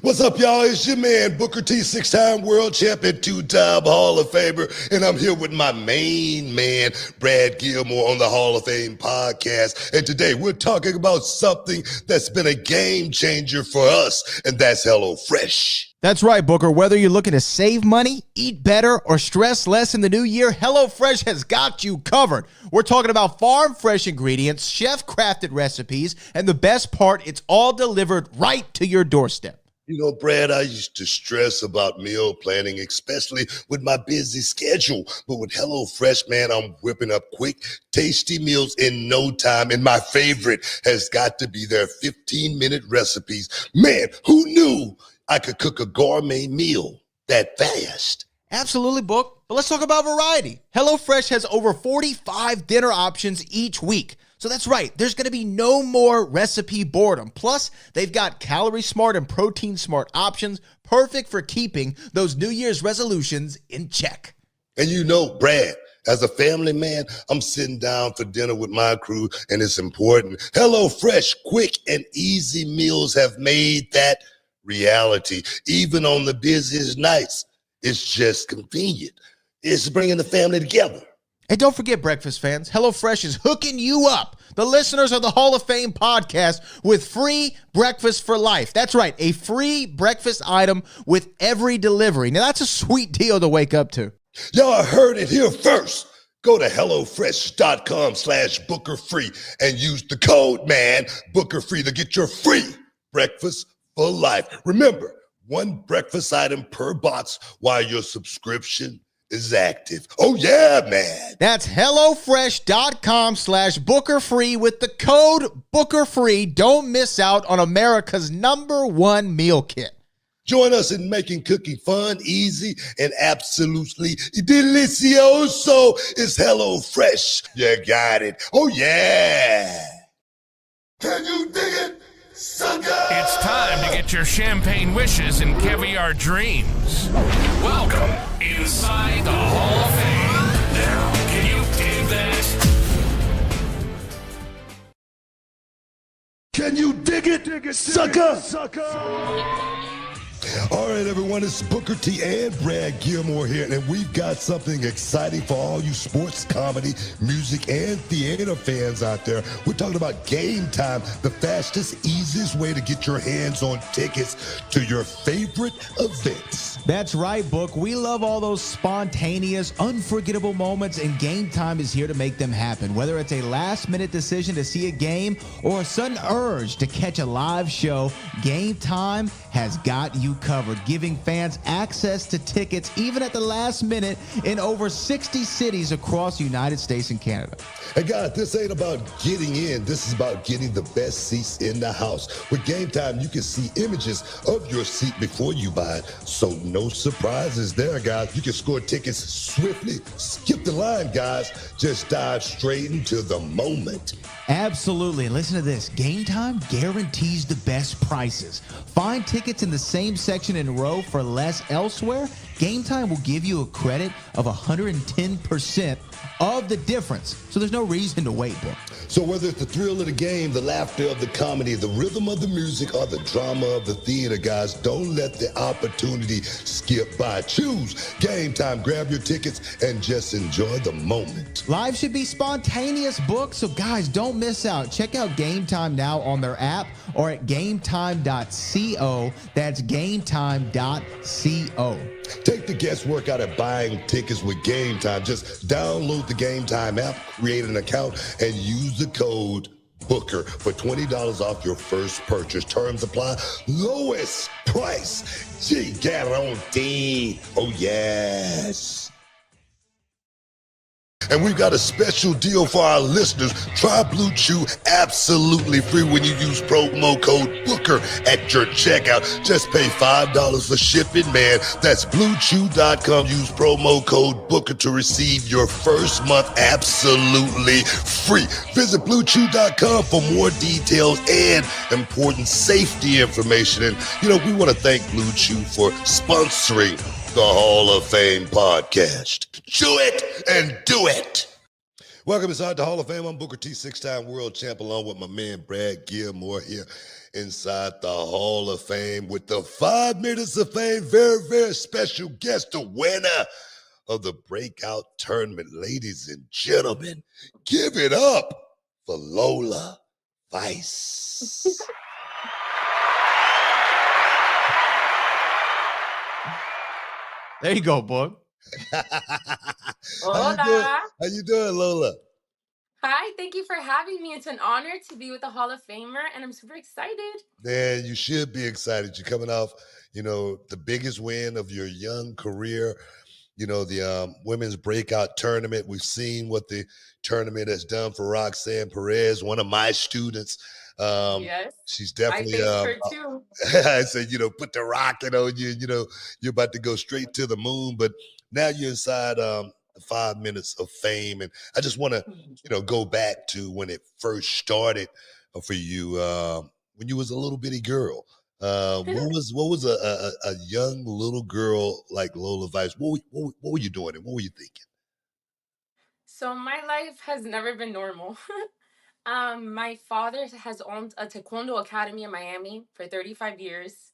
What's up, y'all? It's your man, Booker T, six-time world champion, two-time Hall of Famer, and I'm here with my main man, Brad Gilmore, on the Hall of Fame podcast. And today we're talking about something that's been a game changer for us, and that's HelloFresh. That's right, Booker. Whether you're looking to save money, eat better, or stress less in the new year, HelloFresh has got you covered. We're talking about farm-fresh ingredients, chef-crafted recipes, and the best part, it's all delivered right to your doorstep. You know, Brad, I used to stress about meal planning, especially with my busy schedule. But with HelloFresh, man, I'm whipping up quick, tasty meals in no time. And my favorite has got to be their 15-minute recipes. Man, who knew I could cook a gourmet meal that fast? Absolutely, Book. But let's talk about variety. HelloFresh has over 45 dinner options each week. So that's right, there's going to be no more recipe boredom. Plus, they've got calorie-smart and protein-smart options, perfect for keeping those New Year's resolutions in check. And you know, Brad, as a family man, I'm sitting down for dinner with my crew, and it's important. HelloFresh, quick and easy meals have made that reality. Even on the busiest nights, it's just convenient. It's bringing the family together. And don't forget, breakfast fans, HelloFresh is hooking you up, the listeners of the Hall of Fame podcast, with free breakfast for life. That's right, a free breakfast item with every delivery. Now, that's a sweet deal to wake up to. Y'all heard it here first. Go to HelloFresh.com/BookerFree and use the code, man, BookerFree, to get your free breakfast for life. Remember, one breakfast item per box while your subscription is active. Oh yeah, man. That's HelloFresh.com/BookerFree with the code BookerFree. Don't miss out on America's #1 meal kit. Join us in making cooking fun, easy, and absolutely delicioso. It's HelloFresh. You got it. Oh yeah. Can you dig it, sucker? It's time to get your champagne wishes and caviar dreams. Welcome inside the Hall of Fame. Now, can you dig that? Can you dig it, sucker? All right, everyone, it's Booker T and Brad Gilmore here, and we've got something exciting for all you sports, comedy, music, and theater fans out there. We're talking about Game Time, the fastest, easiest way to get your hands on tickets to your favorite events. That's right, Book. We love all those spontaneous, unforgettable moments, and Game Time is here to make them happen. Whether it's a last-minute decision to see a game or a sudden urge to catch a live show, Game Time has got you covered, giving fans access to tickets even at the last minute in over 60 cities across the United States and Canada. And guys, this ain't about getting in. This is about getting the best seats in the house. With Game Time, you can see images of your seat before you buy it. So no surprises there, guys. You can score tickets swiftly. Skip the line, guys. Just dive straight into the moment. Absolutely. And listen to this. Game Time guarantees the best prices. Find tickets in the same section in row for less elsewhere. Game Time will give you a credit of 110% of the difference. So there's no reason to wait, Book. So whether it's the thrill of the game, the laughter of the comedy, the rhythm of the music, or the drama of the theater, guys, don't let the opportunity skip by. Choose Game Time. Grab your tickets and just enjoy the moment. Live should be spontaneous, Book. So guys, don't miss out. Check out Game Time now on their app or at gametime.co. That's gametime.co. Take the guesswork out of buying tickets with Game Time. Just download the Game Time app, create an account, and use the code BOOKER for $20 off your first purchase. Terms apply. Lowest price. Gee, guarantee. Oh, yes. And we've got a special deal for our listeners. Try Blue Chew absolutely free when you use promo code BOOKER at your checkout. Just pay $5 for shipping, man. That's BlueChew.com. Use promo code BOOKER to receive your first month absolutely free. Visit BlueChew.com for more details and important safety information. And, you know, we want to thank Blue Chew for sponsoring the Hall of Fame podcast. Chew it and do it. Welcome inside the Hall of Fame. I'm Booker T, six-time world champ, along with my man Brad Gilmore here. inside the Hall of Fame with the 5 minutes of fame. Very, very special guest, the winner of the breakout tournament. Ladies and gentlemen, give it up for Lola Vice. There you go, boy. How you doing? Hola. How you doing, Lola? Hi, thank you for having me. It's an honor to be with a Hall of Famer, and I'm super excited. Man, you should be excited. You're coming off, the biggest win of your young career. The women's breakout tournament. We've seen what the tournament has done for Roxanne Perez, one of my students. Yes, She's I definitely faced her too. I said, put the rocket on you, you're about to go straight to the moon. But now you're inside the 5 minutes of fame. And I just want to, go back to when it first started for you, when you was a little bitty girl. What was a young little girl like Lola Vice? What were you doing and what were you thinking? So my life has never been normal. My father has owned a taekwondo academy in Miami for 35 years.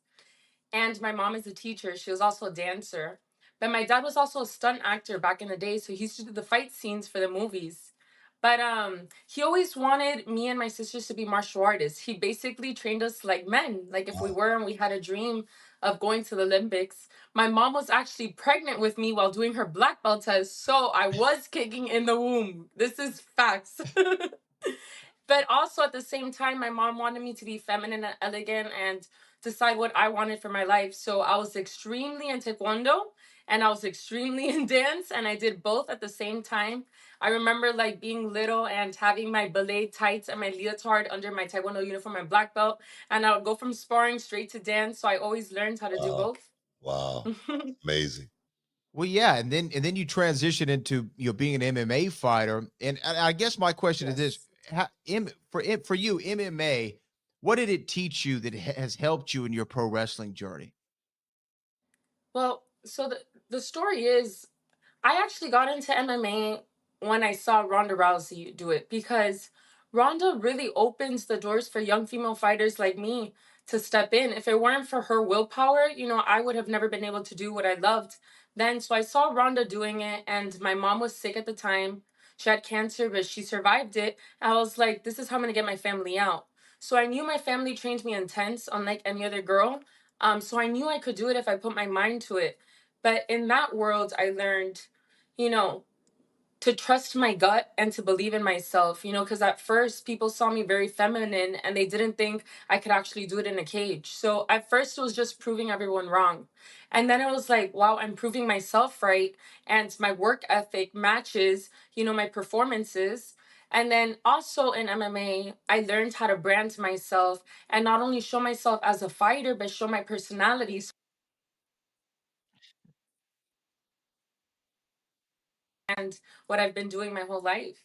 And my mom is a teacher. She was also a dancer. But my dad was also a stunt actor back in the day, so he used to do the fight scenes for the movies. But he always wanted me and my sisters to be martial artists. He basically trained us like men. Like if we Wow. were and we had a dream of going to the Olympics. My mom was actually pregnant with me while doing her black belt test, so I was kicking in the womb. This is facts. But also at the same time, my mom wanted me to be feminine and elegant and decide what I wanted for my life. So I was extremely in taekwondo and I was extremely in dance, and I did both at the same time. I remember like being little and having my ballet tights and my leotard under my taekwondo uniform and black belt, and I would go from sparring straight to dance. So I always learned how to do Wow. both. Wow. Amazing. Well, yeah, and then you transition into being an MMA fighter, and I guess my question is this: Yes. for you, MMA, what did it teach you that has helped you in your pro wrestling journey? Well, so the story is I actually got into MMA when I saw Ronda Rousey do it because Ronda really opens the doors for young female fighters like me to step in. If it weren't for her willpower, I would have never been able to do what I loved then. So I saw Ronda doing it, and my mom was sick at the time. She had cancer, but she survived it. I was like, this is how I'm going to get my family out. So I knew my family trained me intense, unlike any other girl. So I knew I could do it if I put my mind to it. But in that world, I learned, you know, to trust my gut and to believe in myself, because at first people saw me very feminine and they didn't think I could actually do it in a cage. So at first it was just proving everyone wrong. And then it was like, wow, I'm proving myself right. And my work ethic matches, my performances. And then also in MMA, I learned how to brand myself and not only show myself as a fighter, but show my personality and what I've been doing my whole life.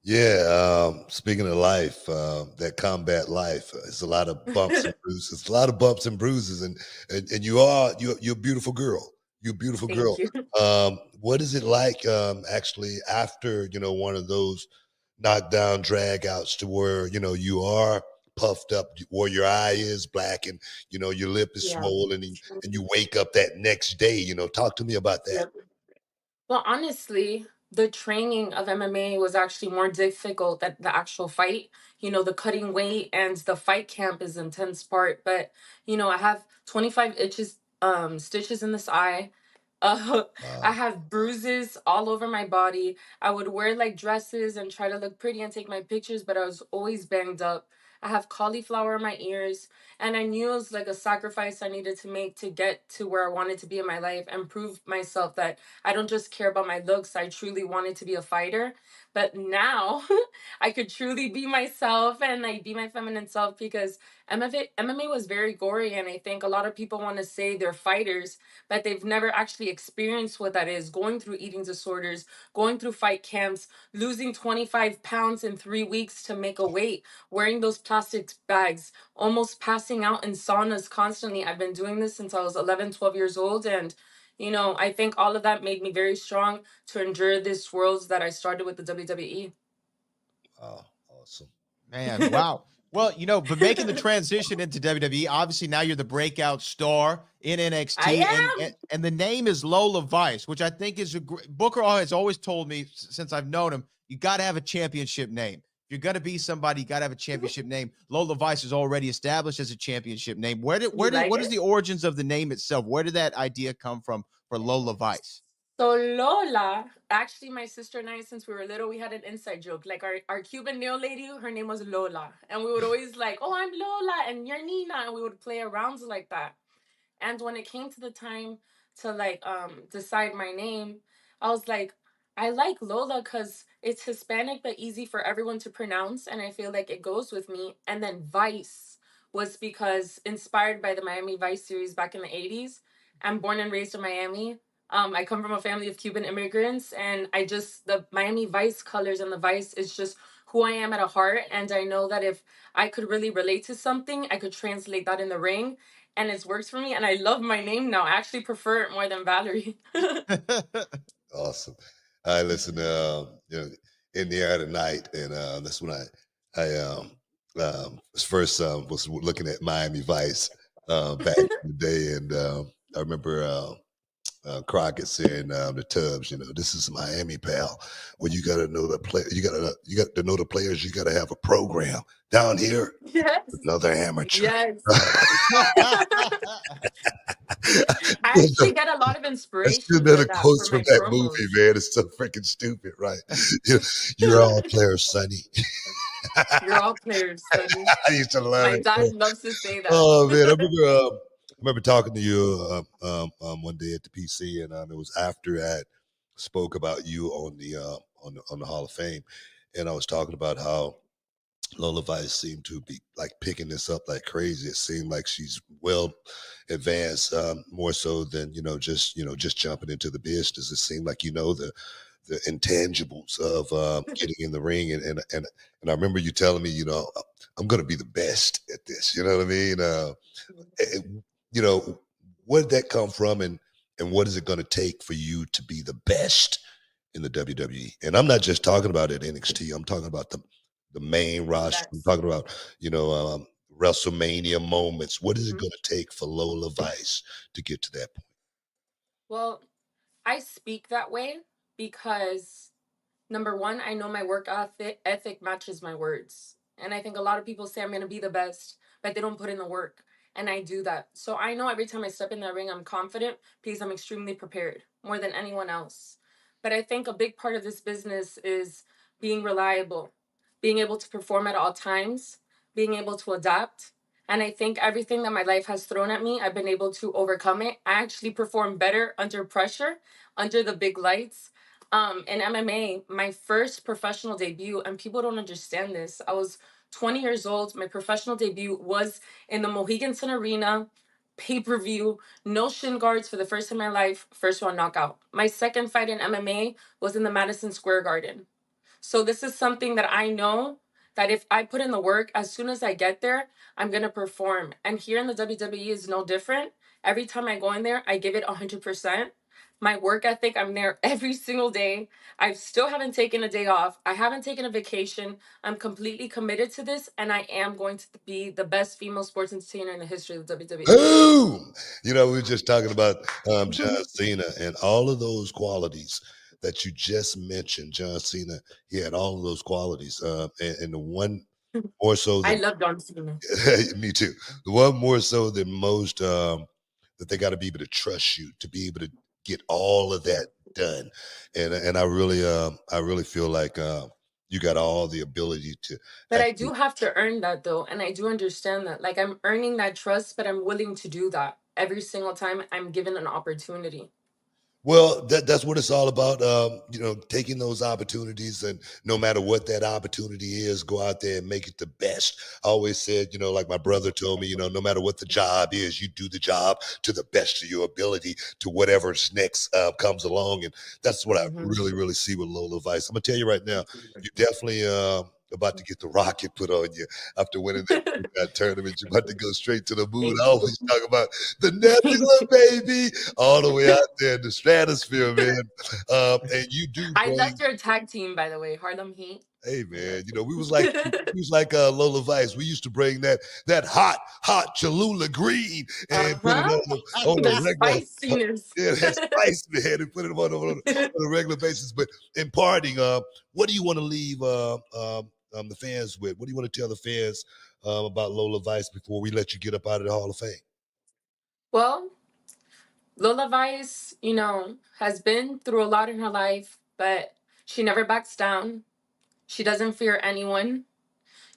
Yeah, speaking of life, that combat life, it's a lot of bumps and bruises. It's a lot of bumps and bruises, and you're a beautiful girl. You're a beautiful Thank girl. you. What is it like actually after one of those knockdown drag outs to where you are puffed up, where your eye is black and your lip is Yeah. swollen, and you wake up that next day. Talk to me about that. Yep. Well, honestly, the training of MMA was actually more difficult than the actual fight. The cutting weight and the fight camp is intense part. But I have 25 stitches in this eye. Uh, I Wow. have bruises all over my body. I would wear like dresses and try to look pretty and take my pictures, but I was always banged up. I have cauliflower in my ears, and I knew it was like a sacrifice I needed to make to get to where I wanted to be in my life and prove myself that I don't just care about my looks. I truly wanted to be a fighter. But now I could truly be myself and like be my feminine self because MMA was very gory. And I think a lot of people want to say they're fighters, but they've never actually experienced what that is going through eating disorders, going through fight camps, losing 25 pounds in 3 weeks to make a weight, wearing those plastic bags, almost passing out in saunas constantly. I've been doing this since I was 11, 12 years old. And I think all of that made me very strong to endure this world that I started with the WWE. Wow. Awesome. Man, wow. Well, but making the transition into WWE, obviously now you're the breakout star in I NXT, and am. and, and the name is Lola Vice, which I think is a great. Booker has always told me since I've known him, you got to have a championship name. If you're gonna be somebody, you got to have a championship name. Lola Vice is already established as a championship name. You like What is it? the origins of the name itself? Where did that idea come from for Lola Vice? So Lola, actually, my sister and I, since we were little, we had an inside joke. Like our Cuban nail lady, her name was Lola, and we would always like, "Oh, I'm Lola," and "You're Nina," and we would play around like that. And when it came to the time to like decide my name, I was like, I like Lola because it's Hispanic but easy for everyone to pronounce, and I feel like it goes with me. And then Vice was because inspired by the Miami Vice series back in the 80s. I'm born and raised in Miami. I come from a family of Cuban immigrants, and I just the Miami Vice colors and the Vice is just who I am at a heart. And I know that if I could really relate to something, I could translate that in the ring, and it works for me. And I love my name now. I actually prefer it more than Valerie. Awesome. I listen to in the air tonight, and that's when I was first was looking at Miami Vice back in the day, and I remember Crockett saying the Tubbs, this is Miami, pal. Well, you got to know the play. You got to know the players. You got to have a program down here. Yes. Another amateur. Yes. I That's actually get a lot of still inspiration for another that quotes for from my that movie, promos. man. It's so freaking stupid, right? You know, you're all players, Sonny. You're all players, Sonny. I used to love My it. Man. dad loves to say that. Oh man, I remember talking to you one day at the PC, and it was after I spoke about you on the Hall of Fame, and I was talking about how Lola Vice seemed to be like picking this up like crazy. It seemed like she's well advanced, more so than just jumping into the business. It seemed like the intangibles of getting in the ring, and I remember you telling me, I'm going to be the best at this. You know what I mean? it- you know, where did that come from, and what is it going to take for you to be the best in the WWE? And I'm not just talking about at NXT. I'm talking about the main roster. I'm Yes. talking about WrestleMania moments. What is it Mhm. going to take for Lola Vice to get to that point? Well, I speak that way because number one, I know my work ethic matches my words. And I think a lot of people say I'm going to be the best, but they don't put in the work. And I do that. So I know every time I step in that ring, I'm confident because I'm extremely prepared more than anyone else. But I think a big part of this business is being reliable, being able to perform at all times, being able to adapt. And I think everything that my life has thrown at me, I've been able to overcome it. I actually perform better under pressure, under the big lights, in MMA, my first professional debut, and people don't understand this. I was 20 years old. My professional debut was in the Mohegan Sun Arena, pay per view, no shin guards for the first time in my life, first round knockout. My second fight in MMA was in the Madison Square Garden. So this is something that I know that if I put in the work, as soon as I get there, I'm gonna perform. And here in the WWE is no different. Every time I go in there, I give it 100%. My work ethic, I'm there every single day. I still haven't taken a day off. I haven't taken a vacation. I'm completely committed to this, and I am going to be the best female sports entertainer in the history of the WWE. Boom! We were just talking about John Cena and all of those qualities that you just mentioned. John Cena, he had all of those qualities, and the one more so I than love John Cena. me too. The one more so than most, that they got to be able to trust you to be able to get all of that done, and I really feel like you got all the ability to But I actually. do have to earn that though, and I do understand that. Like I'm earning that trust, but I'm willing to do that every single time I'm given an opportunity. Well, that's what it's all about. Taking those opportunities, and no matter what that opportunity is, go out there and make it the best. I always said, like my brother told me, no matter what the job is, you do the job to the best of your ability to whatever's next comes along, and that's what I Mhm. really, really see with Lola Vice. I'm gonna tell you right now, you definitely about to get the rocket put on you after winning that tournament. You're about to go straight to the moon. I Thank you. always talk about the Thank nebula, you. baby, all the way out there in the stratosphere, man. And you do I loved bring. your tag team, by the way, Harlem Heat. Hey man, we was like Lola Vice. We used to bring that hot Cholula green and put it Uh-huh. on The a regular. spiciness. Yeah, that spice, man, and put it on a regular basis. But imparting, what do you want to leave the fans with? What do you want to tell the fans about Lola Vice before we let you get up out of the Hall of Fame? Well, Lola Vice, has been through a lot in her life, but she never backs down. She doesn't fear anyone.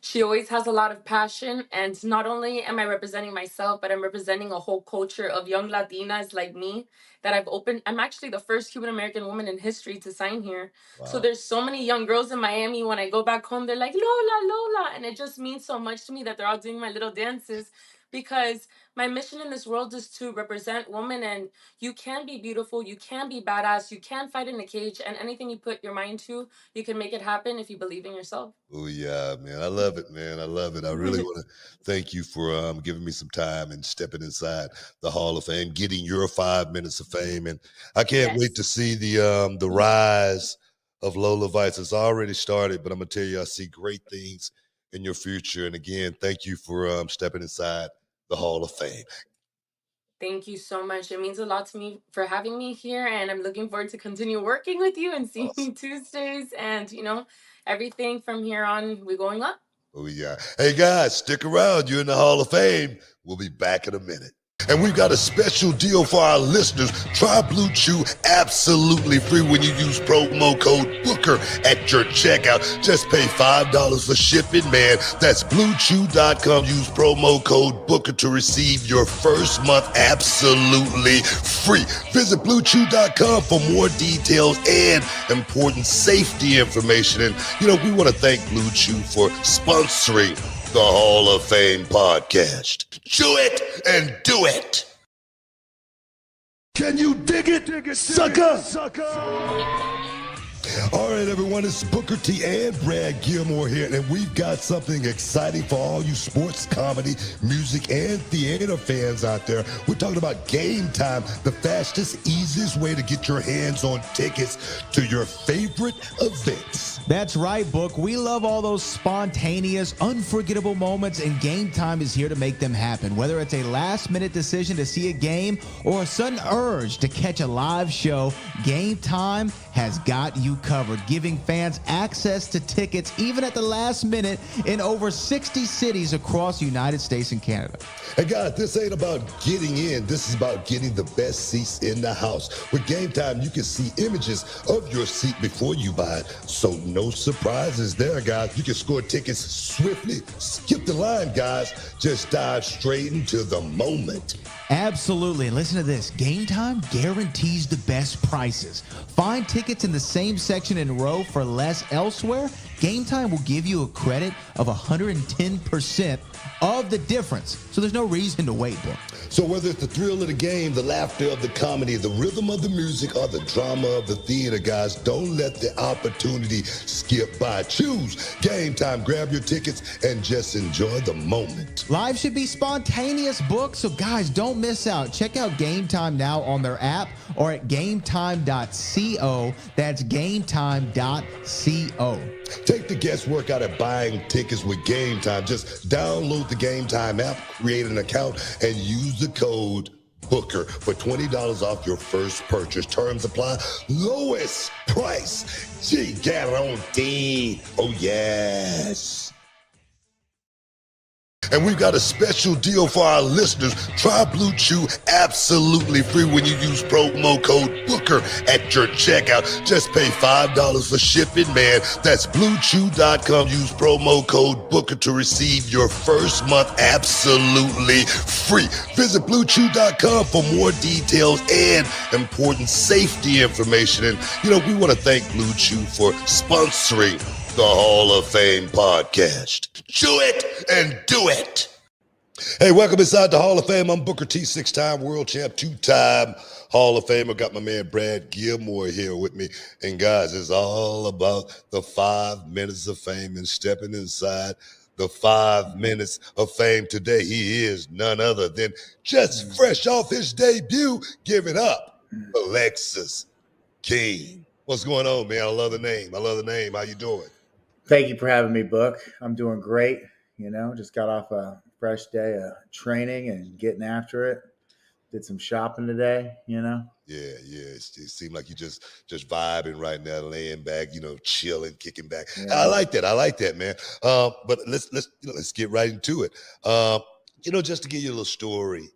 She always has a lot of passion, and not only am I representing myself, but I'm representing a whole culture of young Latinas like me that I've opened. I'm actually the first Cuban American woman in history to sign here. So Wow. there's so many young girls in Miami. When I go back home, they're like, Lola, Lola. And it just means so much to me that they're all doing my little dances, because my mission in this world is to represent women. And you can be beautiful, you can be badass, you can fight in a cage, and anything you put your mind to, you can make it happen if you believe in yourself. Oh yeah, man. I love it, man. I love it. I really want to thank you for giving me some time and stepping inside the Hall of Fame, getting your 5 minutes of fame. And I can't wait Yes. to see the rise of Lola Vice. It's already started, but I'm gonna tell you, I see great things in your future. And again, thank you for stepping inside the Hall of Fame. Thank you so much. It means a lot to me for having me here, and I'm looking forward to continue working with you and seeing Awesome. you Tuesdays, and everything from here on. We're going up. Oh yeah. Hey guys, stick around. You're in the Hall of Fame. We'll be back in a minute. And we've got a special deal for our listeners. Try Blue Chew absolutely free when you use promo code Booker at your checkout. Just pay $5 for shipping, man. That's BlueChew.com. Use promo code Booker to receive your first month absolutely free. Visit BlueChew.com for more details and important safety information. And, we want to thank Blue Chew for sponsoring the Hall of Fame podcast. Chew it and do it. Can you dig it, sucker? All right, everyone, it's Booker T and Brad Gilmore here, and we've got something exciting for all you sports, comedy, music, and theater fans out there. We're talking about Game Time, the fastest, easiest way to get your hands on tickets to your favorite events. That's right, Book. We love all those spontaneous, unforgettable moments, and Game Time is here to make them happen. Whether it's a last-minute decision to see a game or a sudden urge to catch a live show, Game Time has got you covered, giving fans access to tickets even at the last minute in over 60 cities across the United States and Canada. And guys, this ain't about getting in. This is about getting the best seats in the house. With Game Time, you can see images of your seat before you buy it. So no surprises there, guys. You can score tickets swiftly. Skip the line, guys. Just dive straight into the moment. Absolutely. And listen to this. Game Time guarantees the best prices. Find tickets in the same section and row for less elsewhere. Game Time will give you a credit of 110% of the difference. So there's no reason to wait, Book. So whether it's the thrill of the game, the laughter of the comedy, the rhythm of the music, or the drama of the theater, guys, don't let the opportunity skip by. Choose Game Time. Grab your tickets and just enjoy the moment. Live should be spontaneous, Book. So guys, don't miss out. Check out Game Time now on their app or at gametime.co. That's gametime.co. Take the guesswork out of buying tickets with Game Time. Just download the Game Time app, create an account, and use the code Booker for $20 off your first purchase. Terms apply. Lowest price. Guaranteed. Oh, yes. And we've got a special deal for our listeners. Try Blue Chew absolutely free when you use promo code Booker at your checkout. Just pay $5 for shipping, man. That's BlueChew.com. Use promo code Booker to receive your first month absolutely free. Visit BlueChew.com for more details and important safety information. And, we want to thank Blue Chew for sponsoring the Hall of Fame podcast. Chew it and do it. Hey, welcome inside the Hall of Fame. I'm Booker T, 6-time world champ, 2-time Hall of Famer. Got my man Brad Gilmore here with me. And guys, it's all about the 5 minutes of fame and stepping inside the 5 minutes of fame. Today, he is none other than just fresh off his debut. Give it up for Lexis King. What's going on, man? I love the name. How you doing? Thank you for having me, Book. I'm doing great. Just got off a fresh day of training and getting after it. Did some shopping today. Yeah. It seemed like you just vibing right now, laying back, chilling, kicking back. I Yeah. like that. I like that, man. But let's get right into it. Just to give you a little story.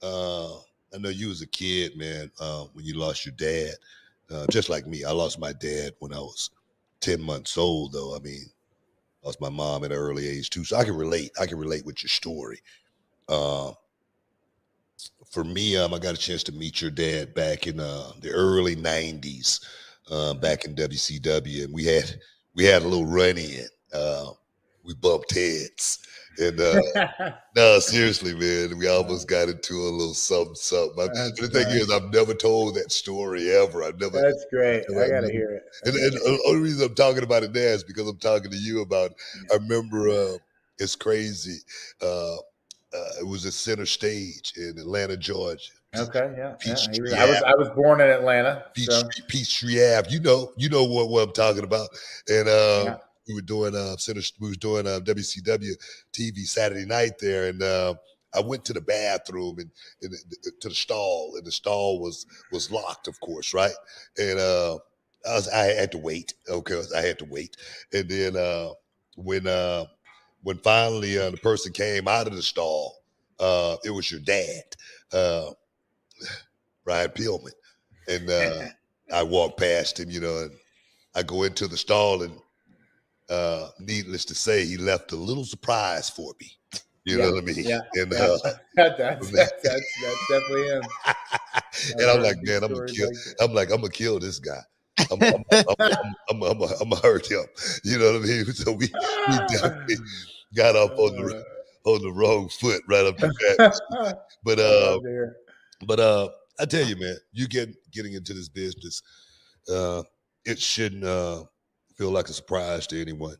I know you as a kid, man, when you lost your dad, just like me. I lost my dad when I was 10 months old, though. I mean, lost my mom at an early age too. So I can relate. I can relate with your story. Um, for me, I got a chance to meet your dad back in the early '90s, back in WCW, and we had a little run in. We bumped heads, and no, seriously, man, we almost got into a little something, something. That's And the thing is, funny. I've never told that story ever. That's great. I gotta hear it. And the only reason I'm talking about it now is because I'm talking to you about it. I remember it's crazy. Uh, it was at Center Stage in Atlanta, Georgia. Okay, yeah, yeah. Peachtree I was Ave, I was born in Atlanta, so Peachtree Ave. You know what I'm talking about. And yeah. we were doing WCW TV Saturday night there, and I went to the bathroom and to the stall, and the stall was locked, of course, right? And I had to wait. Okay, I had to wait, and then when uh, when finally the person came out of the stall, it was your dad, uh, Brian Pillman, and I walked past him, and I go into the stall, and needless to say, he left a little surprise for me. You know Yeah, what I mean? yeah, And yeah. That's definitely him. and I've I'm heard a like, few man, I'm gonna stories kill. like that. I'm like, I'm gonna kill this guy. I'm gonna hurt him. You know what I mean? So we definitely got off on the wrong foot right up the bat. But I love to hear. but I tell you, man, you getting into this business, uh, it shouldn't feel like a surprise to anyone.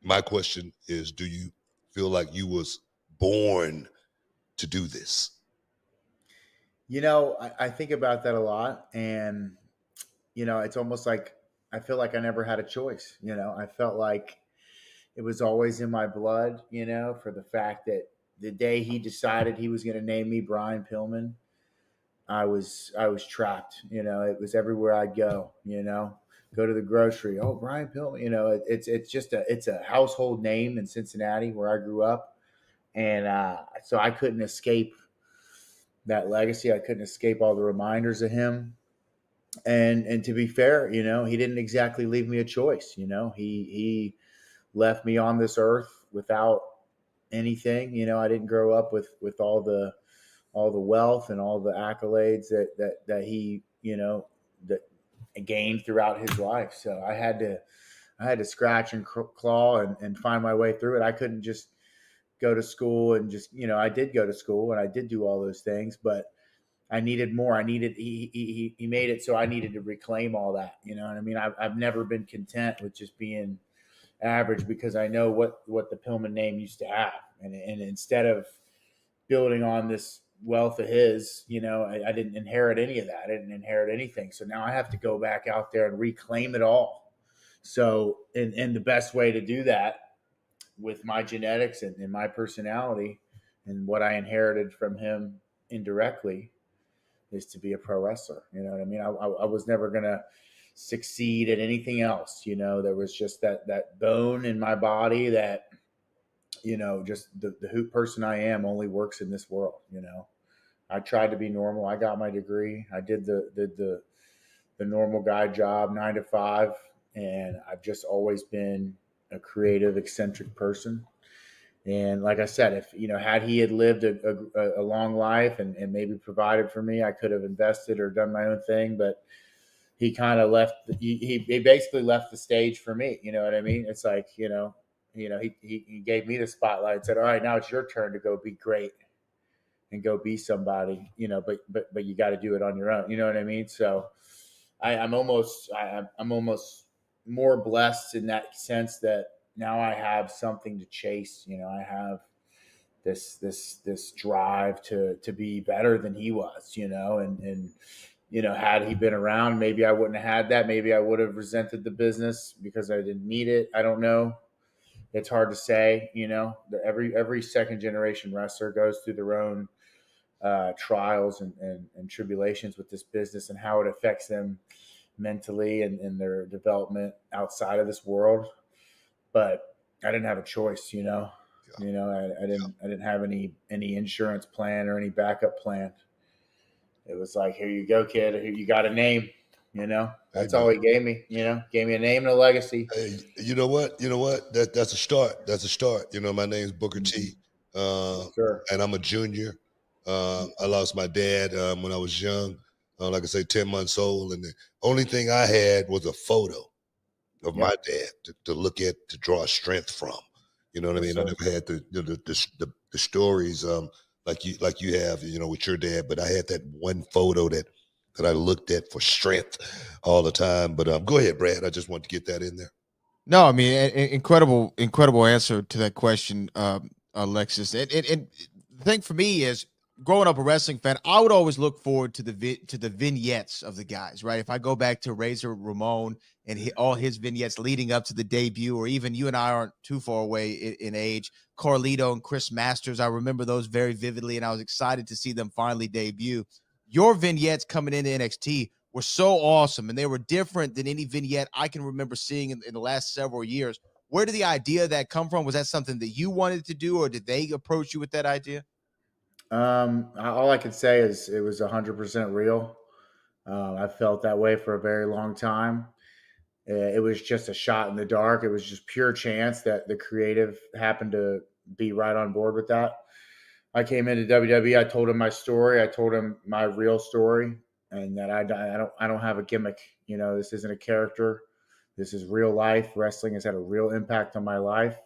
My question is, do you feel like you was born to do this? I think about that a lot, and it's almost like I feel like I never had a choice. I felt like it was always in my blood. For the fact that the day he decided he was going to name me Brian Pillman, I was trapped. It was everywhere I'd go. Go to the grocery. Oh, Brian Pillman. It's just it's a household name in Cincinnati where I grew up, and so I couldn't escape that legacy. I couldn't escape all the reminders of him. And to be fair, he didn't exactly leave me a choice. He left me on this earth without anything. I didn't grow up with all the wealth and all the accolades that he that gained throughout his life. So I had to scratch and claw and find my way through it. I couldn't just go to school and just I did go to school and I did do all those things, but I needed more. He made it so I needed to reclaim all that. You know what I mean? I've never been content with just being average because I know what the Pillman name used to have, and instead of building on this wealth of his, I didn't inherit any of that. I didn't inherit anything. So now I have to go back out there and reclaim it all. So, and the best way to do that with my genetics and my personality and what I inherited from him indirectly is to be a pro wrestler. You know what I mean? I was never going to succeed at anything else. There was just that bone in my body that, just the hoop person I am only works in this world. I tried to be normal. I got my degree. I did the normal guy job, 9 to 5. And I've just always been a creative, eccentric person. And like I said, if had he had lived a long life and maybe provided for me, I could have invested or done my own thing. But he kind of left. He basically left the stage for me. You know what I mean? It's like he gave me the spotlight and said, "All right, now it's your turn to go be great and go be somebody." But you got to do it on your own. You know what I mean? So I'm almost more blessed in that sense that now I have something to chase. I have this drive to be better than he was. And had he been around, maybe I wouldn't have had that. Maybe I would have resented the business because I didn't need it. I don't know. It's hard to say. Every second generation wrestler goes through their own trials and tribulations with this business and how it affects them mentally and their development outside of this world. But I didn't have a choice. I didn't have any insurance plan or any backup plan. It was like, here you go, kid. Here you got a name. That's all he gave me. Gave me a name and a legacy. Hey, you know what? That's a start. That's a start. My name's Booker T, Sure. and I'm a junior. I lost my dad when I was young, like I say, 10 months old, and the only thing I had was a photo of my dad to look at, to draw strength from. You know what I mean? I never had the stories like you have, with your dad, but I had that one photo that I looked at for strength all the time. But go ahead, Brad. I just want to get that in there. No, I mean, incredible answer to that question, Alexis. And the thing for me is, growing up a wrestling fan, I would always look forward to the vignettes of the guys, right? If I go back to Razor Ramon and all his vignettes leading up to the debut, or even you and I aren't too far away in age, Carlito and Chris Masters, I remember those very vividly, and I was excited to see them finally debut. Your vignettes coming into NXT were so awesome, and they were different than any vignette I can remember seeing in the last several years. Where did the idea of that come from? Was that something that you wanted to do, or did they approach you with that idea? All I could say is it was 100% real. I felt that way for a very long time. It was just a shot in the dark. It was just pure chance that the creative happened to be right on board with that. I came into WWE. I told him my story. I told him my real story, and that I don't have a gimmick. This isn't a character. This is real life. Wrestling has had a real impact on my life,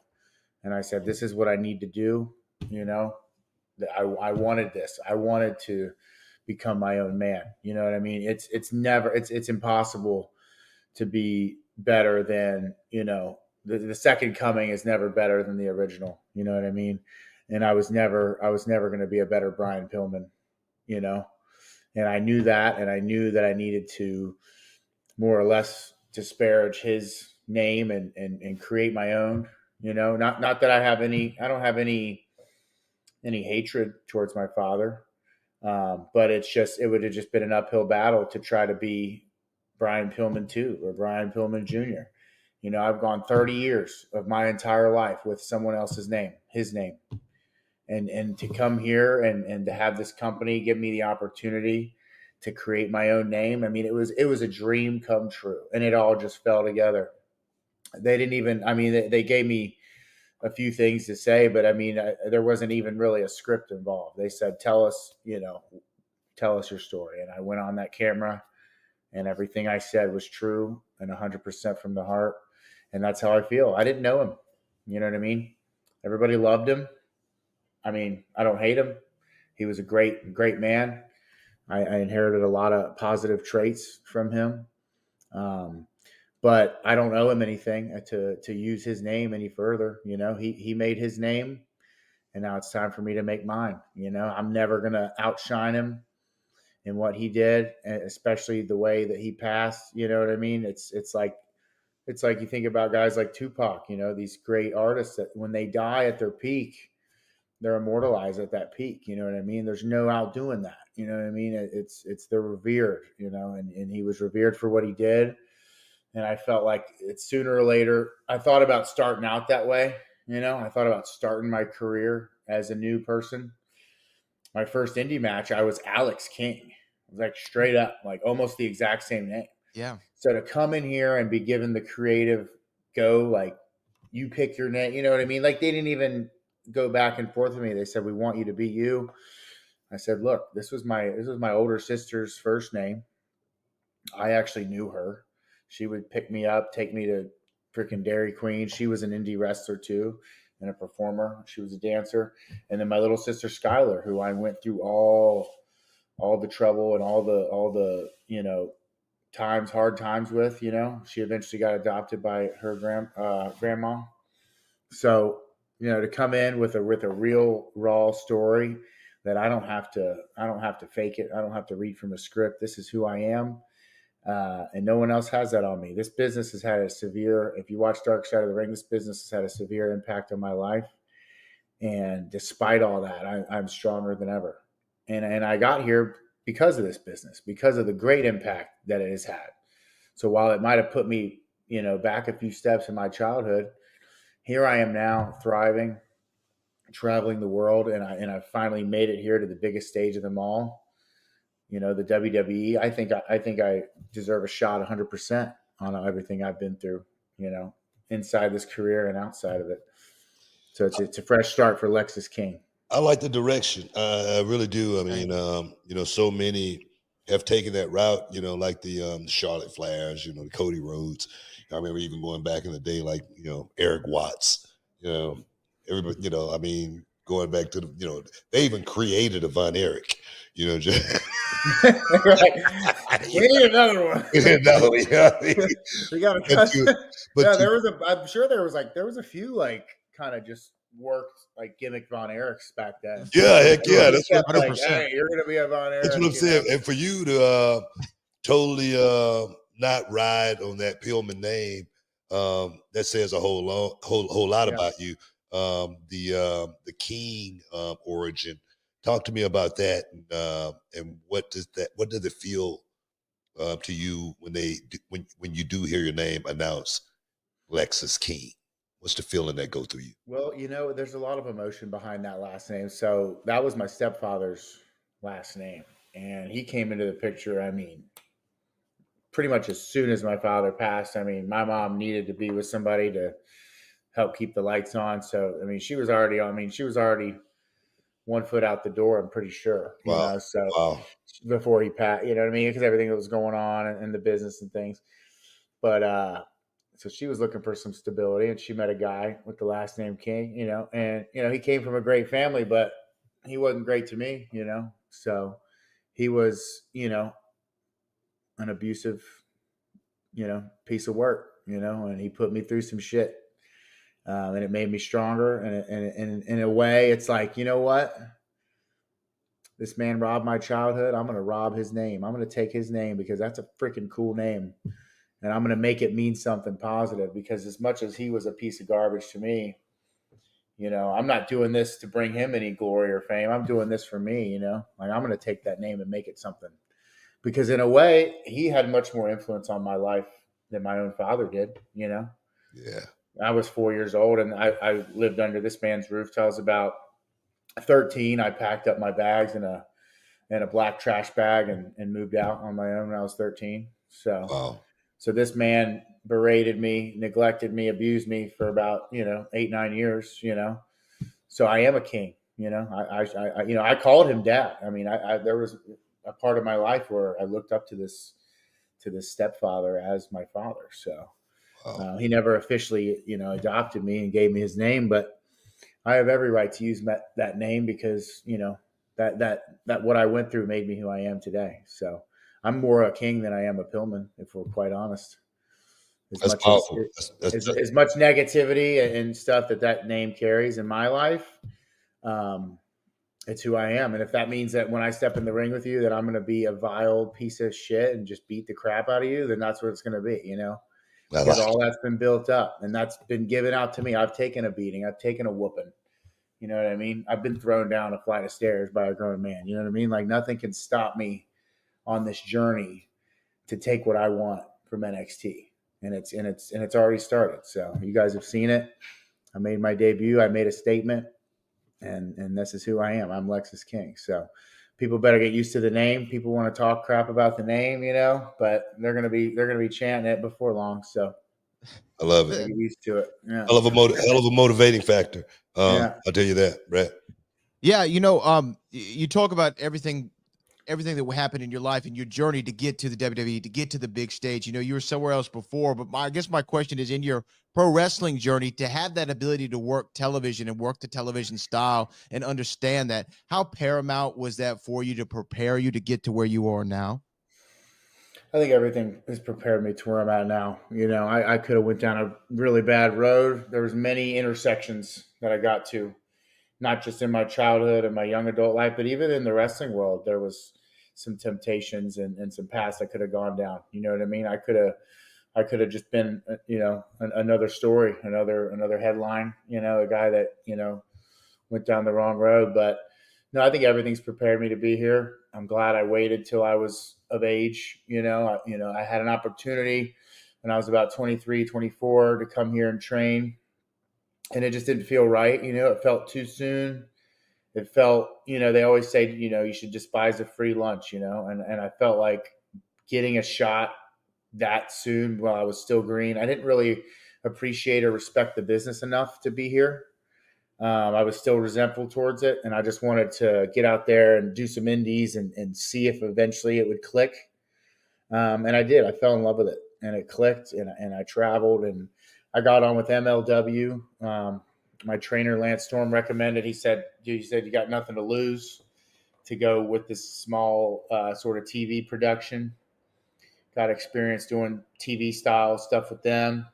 and I said, this is what I need to do. I wanted this. I wanted to become my own man. You know what I mean? It's impossible to be better than, the second coming is never better than the original. You know what I mean? And I was never going to be a better Brian Pillman, and I knew that, and I knew that I needed to more or less disparage his name and create my own, not that I don't have any hatred towards my father. But it would have just been an uphill battle to try to be Brian Pillman 2 or Brian Pillman Jr. I've gone 30 years of my entire life with someone else's name, his name. And to come here and to have this company give me the opportunity to create my own name. I mean, it was a dream come true, and it all just fell together. They didn't even, they gave me a few things to say, but there wasn't even really a script involved. They said, tell us your story. And I went on that camera, and everything I said was true and 100% from the heart. And that's how I feel. I didn't know him. You know what I mean? Everybody loved him. I don't hate him. He was a great, great man. I inherited a lot of positive traits from him. But I don't owe him anything to use his name any further. He made his name, and now it's time for me to make mine. I'm never going to outshine him in what he did, especially the way that he passed. You know what I mean? It's like you think about guys like Tupac, these great artists that when they die at their peak, they're immortalized at that peak. You know what I mean? There's no outdoing that. You know what I mean? They're revered, and he was revered for what he did. And I felt like it's sooner or later, I thought about starting out that way. I thought about starting my career as a new person. My first indie match, I was Alex King. It was like straight up, like almost the exact same name. Yeah. So to come in here and be given the creative go, like you pick your name, you know what I mean? Like they didn't even go back and forth with me. They said, we want you to be you. I said, look, this was my older sister's first name. I actually knew her. She would pick me up, take me to freaking Dairy Queen. She was an indie wrestler too and a performer. She was a dancer. And then my little sister Skylar, who I went through all the trouble and all the hard times with. She eventually got adopted by her grandma. So to come in with a real raw story that I don't have to fake it. I don't have to read from a script. This is who I am. And no one else has that on me. This business has had a severe, if you watch Dark Side of the Ring, this business has had a severe impact on my life. And despite all that, I'm stronger than ever. And I got here because of this business, because of the great impact that it has had. So while it might have put me, back a few steps in my childhood, here I am now thriving, traveling the world. And I finally made it here to the biggest stage of them all. The WWE. I think I deserve a shot 100% on everything I've been through, inside this career and outside of it. So it's a fresh start for Lexis King. I like the direction. I really do. I mean, so many have taken that route, like the Charlotte Flares, the Cody Rhodes. I remember even going back in the day, like, Eric Watts, everybody, I mean, going back to they even created a Von Erich, just We need another one. no, yeah. We got to I'm sure there was a few kind of just worked like gimmick Von Erichs back then. Yeah, heck yeah. That's what 100%. Hey, you're gonna be a Von Erich. That's what I'm saying. And for you to totally not ride on that Pillman name, that says a whole lot about you. The King origin. Talk to me about that, and what does it feel to you when you do hear your name announced, Lexis King? What's the feeling that go through you? Well, there's a lot of emotion behind that last name. So that was my stepfather's last name, and he came into the picture. I mean, pretty much as soon as my father passed. I mean, my mom needed to be with somebody to help keep the lights on. So I mean, she was already 1 foot out the door, I'm pretty sure. Wow. Wow. Before he passed, you know what I mean? Because everything that was going on and the business and things. But so she was looking for some stability, and she met a guy with the last name King, and he came from a great family, but he wasn't great to me, So he was, an abusive, piece of work, and he put me through some shit. And it made me stronger. And in a way, it's like, you know what? This man robbed my childhood. I'm going to rob his name. I'm going to take his name because that's a freaking cool name. And I'm going to make it mean something positive, because as much as he was a piece of garbage to me, I'm not doing this to bring him any glory or fame. I'm doing this for me, like I'm going to take that name and make it something, because in a way he had much more influence on my life than my own father did, Yeah. I was 4 years old, and I lived under this man's roof till I was about 13. I packed up my bags in a black trash bag and moved out on my own when I was 13. So, Wow. So this man berated me, neglected me, abused me for about 8-9 years. So I am a king. I called him dad. I mean, there was a part of my life where I looked up to this stepfather as my father. So. Wow. He never officially, adopted me and gave me his name, but I have every right to use that name because, that what I went through made me who I am today. So I'm more a king than I am a Pillman, if we're quite honest. That's powerful. As much negativity and stuff that name carries in my life, it's who I am. And if that means that when I step in the ring with you, that I'm going to be a vile piece of shit and just beat the crap out of you, then that's what it's going to be, Because all that's been built up and that's been given out to me. I've taken a beating. I've taken a whooping. You know what I mean? I've been thrown down a flight of stairs by a grown man. You know what I mean? Like nothing can stop me on this journey to take what I want from NXT. And it's already started. So you guys have seen it. I made my debut. I made a statement, and this is who I am. I'm Lexis King. So people better get used to the name. People want to talk crap about the name, but they're gonna be chanting it before long. So I love it. get used to it. Yeah. Hell of a motivating factor. Yeah. I'll tell you that, Brett. Yeah, you talk about everything that happened in your life and your journey to get to the WWE, to get to the big stage. You were somewhere else before, but I guess my question is, in your pro wrestling journey, to have that ability to work television and work the television style and understand that, how paramount was that for you to prepare you to get to where you are now? I think everything has prepared me to where I'm at now. I could have went down a really bad road. There was many intersections that I got to, not just in my childhood and my young adult life, but even in the wrestling world, there was some temptations and some paths I could have gone down. You know what I mean? I could have just been, another story, another headline, a guy that, went down the wrong road. But no, I think everything's prepared me to be here. I'm glad I waited till I was of age. I had an opportunity when I was about 23, 24 to come here and train, and it just didn't feel right. It felt too soon. It felt, they always say, you should despise a free lunch, and I felt like getting a shot that soon while I was still green. I didn't really appreciate or respect the business enough to be here. I was still resentful towards it, and I just wanted to get out there and do some indies and see if eventually it would click. And I did. I fell in love with it, and it clicked, and I traveled, and I got on with MLW. My trainer, Lance Storm, recommended. He said, you got nothing to lose to go with this small sort of TV production. Got experience doing TV style stuff with them.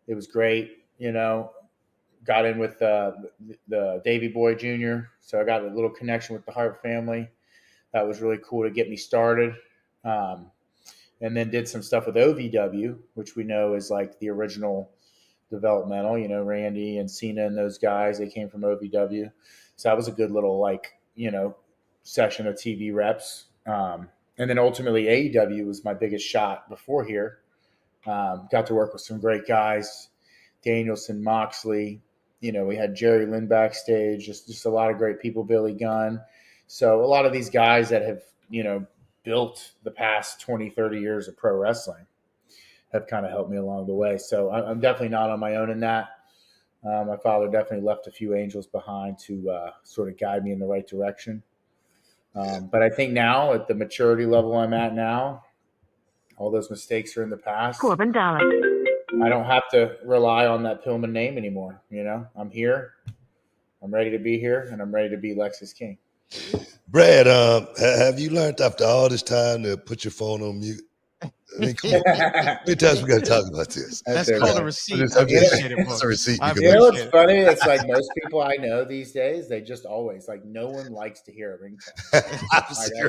It was great, Got in with the Davey Boy Jr., so I got a little connection with the Hart family. That was really cool to get me started. And then did some stuff with OVW, which we know is like the original developmental, Randy and Cena and those guys, they came from OVW. So that was a good little session of TV reps. And then ultimately AEW was my biggest shot before here. Got to work with some great guys, Danielson, Moxley. We had Jerry Lynn backstage, just a lot of great people, Billy Gunn. So a lot of these guys that have, built the past 20, 30 years of pro wrestling have kind of helped me along the way. So I'm definitely not on my own in that. My father definitely left a few angels behind to sort of guide me in the right direction. But I think now at the maturity level I'm at now, all those mistakes are in the past. Corbin Dallas. I don't have to rely on that Pillman name anymore. I'm here. I'm ready to be here, and I'm ready to be Lexis King. Brad, have you learned after all this time to put your phone on mute? I mean, come on. How many times we got to talk about this? That's called a receipt. I It's a receipt. What's funny? It's like most people I know these days, they just always no one likes to hear a ringtone.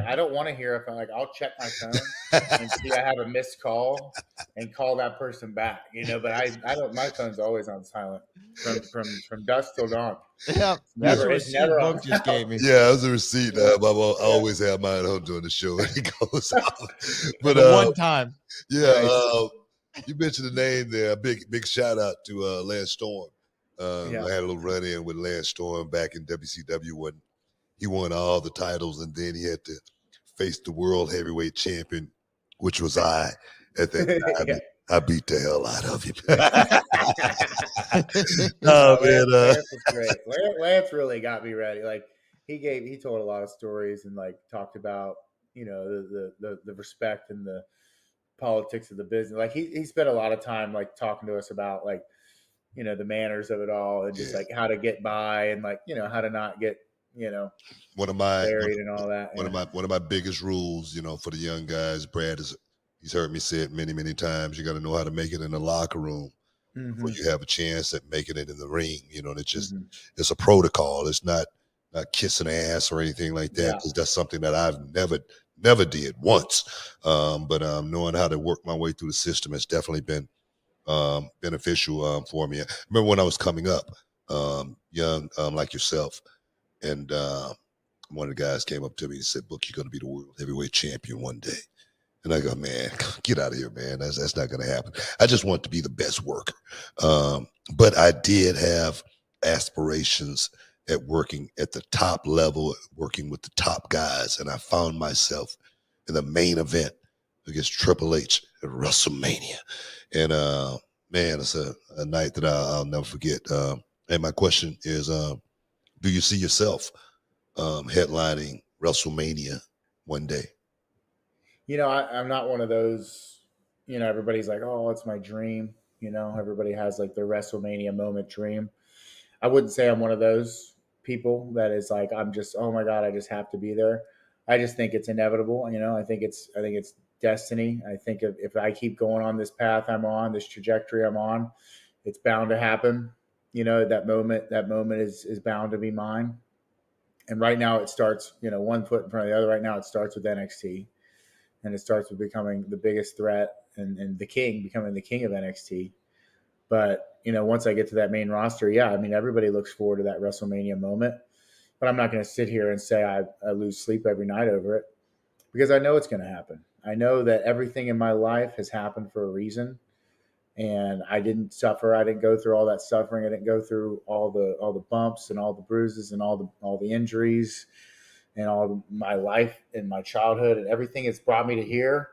I don't want to hear it. I'll check my phone and see I have a missed call and call that person back. But I don't. My phone's always on silent from dusk till dawn. Yeah, that's what never Book just gave me. Yeah, it was a receipt. I always have mine home during the show, and it goes off. But one time, yeah, you mentioned the name there. A big shout out to Lance Storm. I had a little run in with Lance Storm back in WCW when he won all the titles, and then he had to face the world heavyweight champion, which was I at that time. I beat the hell out of him. Lance was great. Lance really got me ready. He told a lot of stories and talked about the respect and the politics of the business. He spent a lot of time talking to us about the manners of it all and just how to get by and how to not get buried and all that. One of my biggest rules, for the young guys, Brad he's heard me say it many, many times. You got to know how to make it in the locker room before you have a chance at making it in the ring. And it's just it's a protocol. It's not kissing ass or anything like that, because that's something that I've never did once. But knowing how to work my way through the system has definitely been beneficial for me. I remember when I was coming up, young like yourself, and one of the guys came up to me and said, "Book, you're going to be the world heavyweight champion one day." And I go, "Man, get out of here, man. That's not going to happen. I just want to be the best worker." But I did have aspirations at working at the top level, working with the top guys. And I found myself in the main event against Triple H at WrestleMania. And, man, it's a night that I'll never forget. And my question is, do you see yourself headlining WrestleMania one day? I'm not one of those, everybody's like, "Oh, it's my dream." Everybody has their WrestleMania moment dream. I wouldn't say I'm one of those people that is I'm just, "Oh my God, I just have to be there." I just think it's inevitable. I think it's destiny. I think if I keep going on this path I'm on, this trajectory I'm on, it's bound to happen. that moment is bound to be mine. And right now it starts, one foot in front of the other. Right now it starts with NXT, and it starts with becoming the biggest threat and becoming the king of NXT. But, once I get to that main roster, yeah, I mean, everybody looks forward to that WrestleMania moment. But I'm not going to sit here and say I lose sleep every night over it, because I know it's going to happen. I know that everything in my life has happened for a reason. And I didn't suffer. I didn't go through all that suffering. I didn't go through all the bumps and all the bruises and all the injuries and all my life and my childhood and everything it's brought me to here.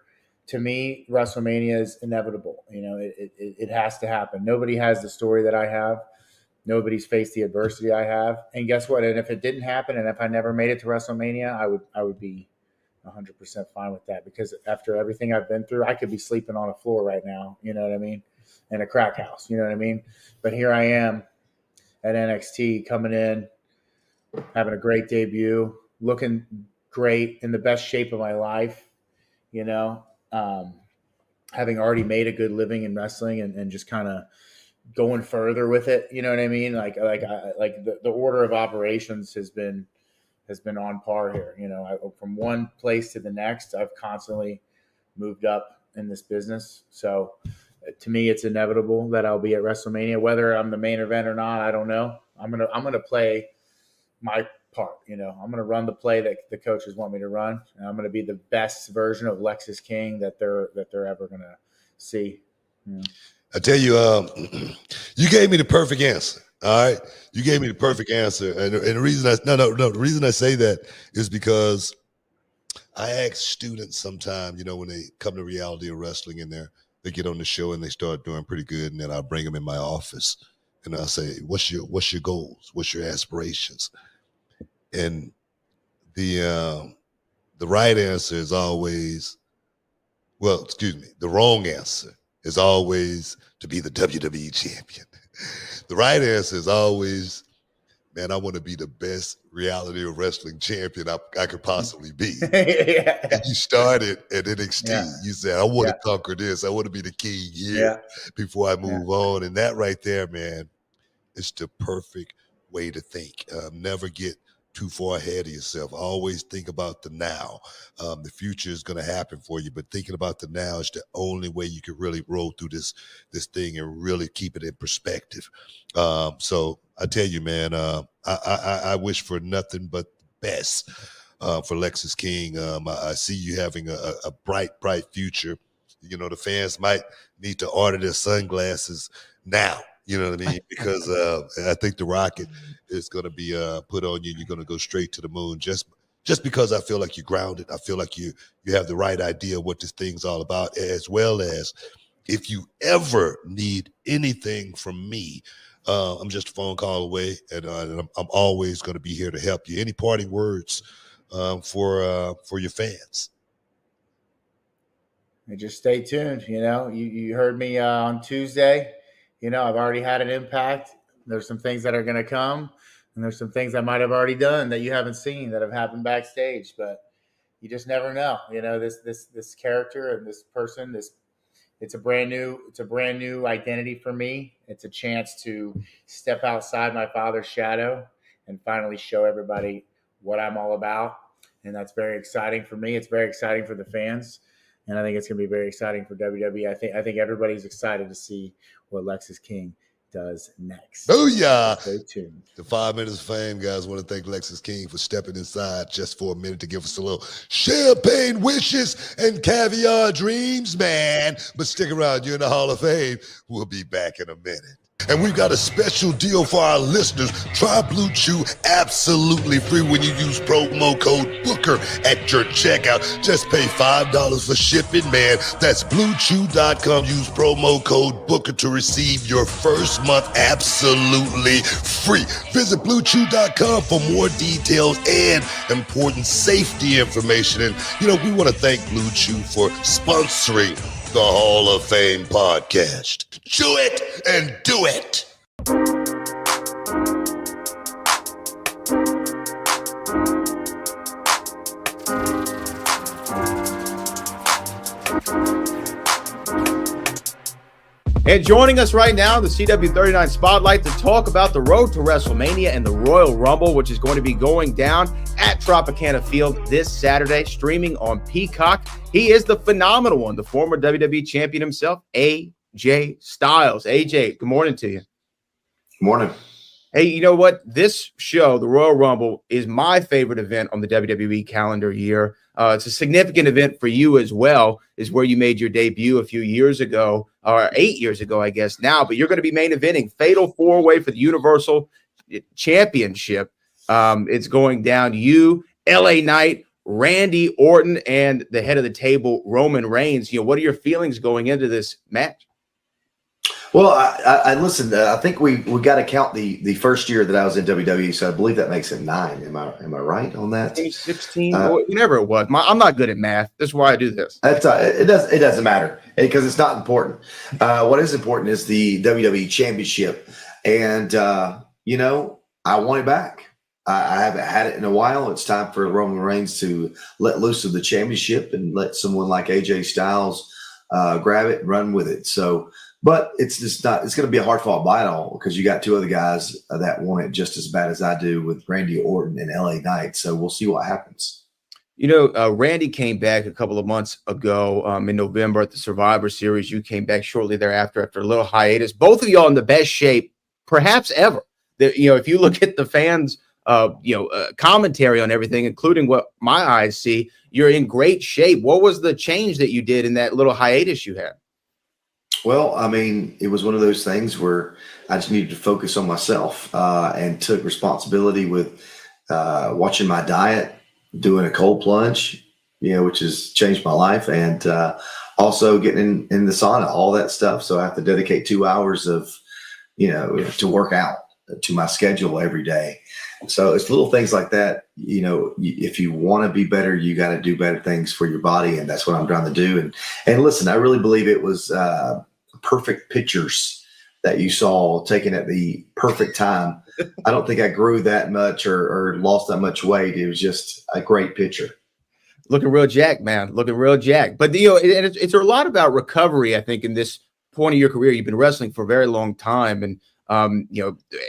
To me, WrestleMania is inevitable. It has to happen. Nobody has the story that I have. Nobody's faced the adversity I have. And guess what? And if it didn't happen, and if I never made it to WrestleMania, I would be 100% fine with that, because after everything I've been through, I could be sleeping on a floor right now. You know what I mean? In a crack house. You know what I mean? But here I am at NXT, coming in, having a great debut, looking great, in the best shape of my life, having already made a good living in wrestling and just kind of going further with it. You know what I mean? Like the order of operations has been on par here. From one place to the next, I've constantly moved up in this business. So to me, it's inevitable that I'll be at WrestleMania. Whether I'm the main event or not, I don't know. I'm gonna play my part. I'm gonna run the play that the coaches want me to run, and I'm gonna be the best version of Lexis King that they're ever gonna see. I tell you, you gave me the perfect answer. All right, you gave me the perfect answer, and the reason the reason I say that is because I ask students sometimes, when they come to reality of wrestling, and they get on the show and they start doing pretty good, and then I bring them in my office and I say, "What's your goals? What's your aspirations?" And the right answer is always, the wrong answer is always to be the WWE champion. The right answer is always, man, I want to be the best reality of wrestling champion I could possibly be. Yeah. And you started at NXT. Yeah. You said, I want to conquer this. I want to be the king here before I move on. And that right there, man, is the perfect way to think. Never get too far ahead of yourself. Always think about the now. The future is going to happen for you, but thinking about the now is the only way you can really roll through this thing and really keep it in perspective. So I tell you, man, I wish for nothing but the best for Lexis King. I see you having a bright future. The fans might need to order their sunglasses now. You know what I mean? Because I think the rocket is going to be put on you. You're going to go straight to the moon just because I feel like you're grounded. I feel like you have the right idea of what this thing's all about, as well as if you ever need anything from me, I'm just a phone call away, and I'm always going to be here to help you. Any parting words for your fans? And just stay tuned. You heard me on Tuesday. I've already had an impact. There's some things that are going to come, and there's some things I might have already done that you haven't seen that have happened backstage. But you just never know. This character and this person, it's a brand new identity for me. It's a chance to step outside my father's shadow and finally show everybody what I'm all about. And that's very exciting for me. It's very exciting for the fans. And I think it's going to be very exciting for WWE. I think everybody's excited to see what Lexis King does next. Booyah! Stay tuned. The 5 minutes of fame, guys. Want to thank Lexis King for stepping inside just for a minute to give us a little champagne wishes and caviar dreams, man. But stick around. You're in the Hall of Fame. We'll be back in a minute. And we've got a special deal for our listeners. Try Blue Chew absolutely free when you use promo code Booker at your checkout. Just pay $5 for shipping, man. That's BlueChew.com. Use promo code Booker to receive your first month absolutely free. Visit BlueChew.com for more details and important safety information. And, we want to thank Blue Chew for sponsoring the Hall of Fame podcast. Chew it and do it. And joining us right now, the CW39 Spotlight to talk about the road to WrestleMania and the Royal Rumble, which is going to be going down at Tropicana Field this Saturday, streaming on Peacock. He is the phenomenal one, the former WWE champion himself, AJ Styles. AJ, good morning to you. Good morning. Hey, you know what? This show, the Royal Rumble, is my favorite event on the WWE calendar year. It's a significant event for you as well, is where you made your debut a few years ago, or 8 years ago, I guess now, but you're going to be main eventing Fatal 4-Way for the Universal Championship. It's going down you, LA Knight, Randy Orton, and the head of the table, Roman Reigns. You know, what are your feelings going into this match? Well, I listened. I think we got to count the first year that I was in WWE, so I believe that makes it 9. Am I right on that? 2016, whatever it was. I'm not good at math. That's why I do this. It doesn't matter because it's not important. What is important is the WWE Championship, and you know, I want it back. I haven't had it in a while. It's time for Roman Reigns to let loose of the championship and let someone like AJ Styles grab it and run with it. So. But it's just not. It's going to be a hard fought battle because you got two other guys that want it just as bad as I do with Randy Orton and LA Knight. So we'll see what happens. You know, Randy came back a couple of months ago in November at the Survivor Series. You came back shortly thereafter after a little hiatus. Both of y'all in the best shape, perhaps ever. You know, if you look at the fans, commentary on everything, including what my eyes see, you're in great shape. What was the change that you did in that little hiatus you had? Well, I mean, it was one of those things where I just needed to focus on myself and took responsibility with watching my diet, doing a cold plunge, which has changed my life, and also getting in the sauna, all that stuff. So I have to dedicate 2 hours of, to work out to my schedule every day. So it's little things like that. If you want to be better, you got to do better things for your body. And that's what I'm trying to do. And listen, I really believe it was perfect pictures that you saw taken at the perfect time. I don't think I grew that much or lost that much weight. It was just a great picture. Looking real jacked, man. Looking real jacked. But, it's a lot about recovery, I think, in this point of your career. You've been wrestling for a very long time. And,